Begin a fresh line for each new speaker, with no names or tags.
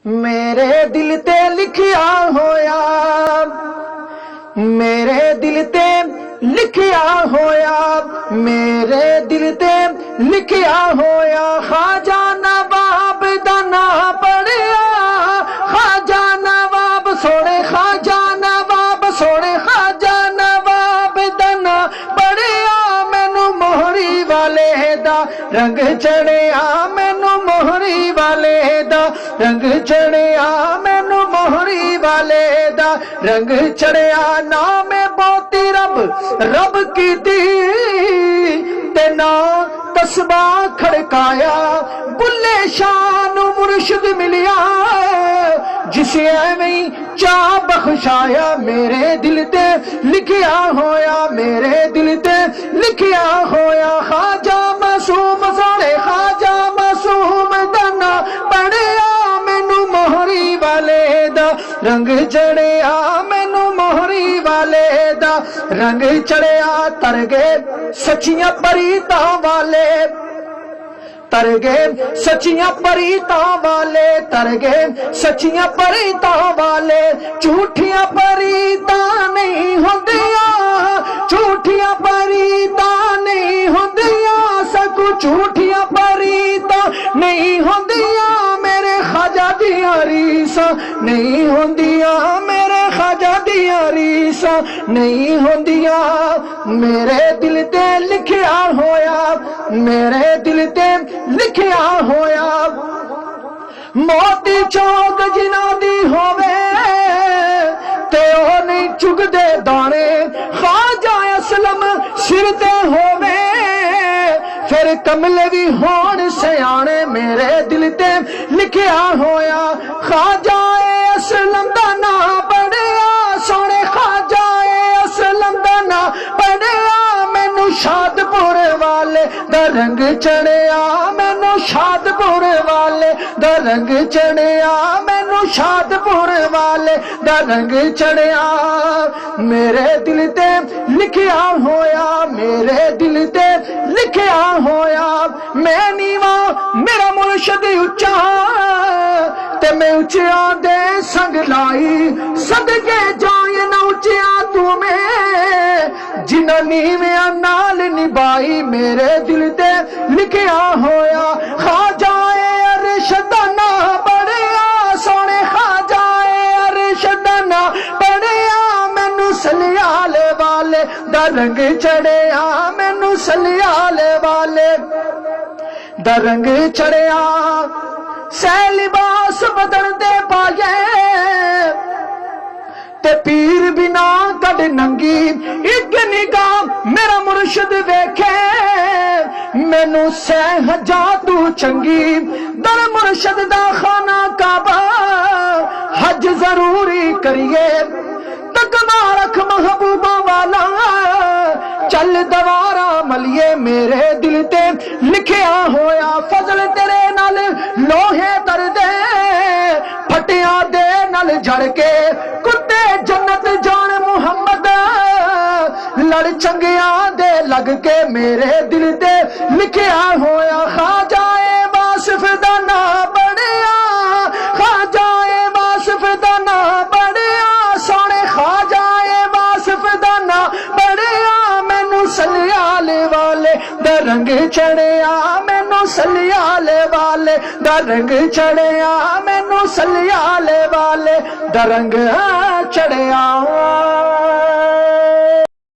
मेरे दिल ते लिखिया होया, मेरे दिल ते लिखिया होया, मेरे दिल ते लिखिया होया। ख्वाजा नवाब दा नां पढ़िया, ख्वाजा नवाब सोने, ख्वाजा नवाब सोने, ख्वाजा नवाब दा नां पढ़िया। मैनू मोहरी वाले दा रंग चढ़िया, मैनू मोहरी वाले दा रंग चढ़िया, मैनू मोहरी वाले दा रंग चढ़िया। नाम बहुती रब रब की दी ते ना तस्बा खड़काया। बुल्ले शान मुर्शिद मिलिया, जिसे एवें चा बख्शाया। मेरे दिल ते लिखिया होया, मेरे दिल ते लिखिया होया। ख्वाजा मासूम सोने, ख्वाजा मासूम दा नां पढ़िया। मैनू मोहरी वाले दा रंग चढ़िया, मैनू मोहरी वाले दा रंग चढ़िया। तरगे सच्चियां परीतां वाले, तरगे सच्चियां परीतां वाले, तरगे सच्चियां परीतां वाले। झूठियां परीतां नहीं होंदियां, झूठियां परीतां नहीं होंदियां, सकू झूठियां परीतां नहीं होंदियां। मेरे ख्वाजा दियां रीसां नहीं होंदियां, मेरे ख्वाजा दियां रीसां नहीं होंदियां। मेरे दिल ते लिखिया होया, मेरे दिल ते लिखिया होया। मोती चौक जिन्हां दी होवे ते ओ नहीं चुगदे दाने। ख्वाजा असलम सिर ते होवे फिर कमले भी होण सियाणे। मेरे दिल ते लिखिया होया। ख्वाजा असलम दा नां पढ़िया सोने, ख्वाजा असलम दा नां पढ़िया। मैनू शादपुर वाले दा रंग चढ़िया, मैनू शादपुर वाले दा रंग चढ़िया, मैनू शादपुर वाले दा रंग चढ़िया। मेरे दिल ते लिखिया होया, मेरे दिल ते लिखिया होया। मैं नीवा मेरा मुर्शिद उच्चा ते मैं उच्चिया दे संग लाई। सदके जाए ना उच्चिया तू में जिन्हां नीवियां नाल निभाई। मेरे दिल ते लिखिया होया। ख्वाजा अरश दा नां पढ़िया सोने, ख्वाजा अरश दा नां पढ़िया। मैनू सलियाले वाले दा रंग चढ़िया, मैनू सलियाले वाले दा रंग चढ़िया। सै लिबास बदल दे पाए ते पीर बिना कद नंगी। एक निगाह मेरा मुर्शिद वेखे, मैनू सह जा तू चंगी। दर मुर्शिद दा खाना काबा हज जरूरी करिए। तकवा रख महबूबा वाला चल दवारा मलिए। मेरे दिल ते लिखिया होया। फजल तेरे नाल लोहे दर्दे फटिया दे नाल जड़ के। कुत्ते जन्नत जान मुहम्मद लड़ चंगिया दे लग के। मेरे दिल ते लिखिया होया। ख्वाजा वासिफ दा नां पढ़िया, ख्वाजा वासिफ दा नां पढ़िया सोने, ख्वाजा वासिफ दा नां पढ़िया। मैनू सलियाले वाले दा रंग चढ़िया, मैनू सलियाले वाले दा रंग चढ़िया, मैनू सलियाले वाले दा रंग चढ़िया।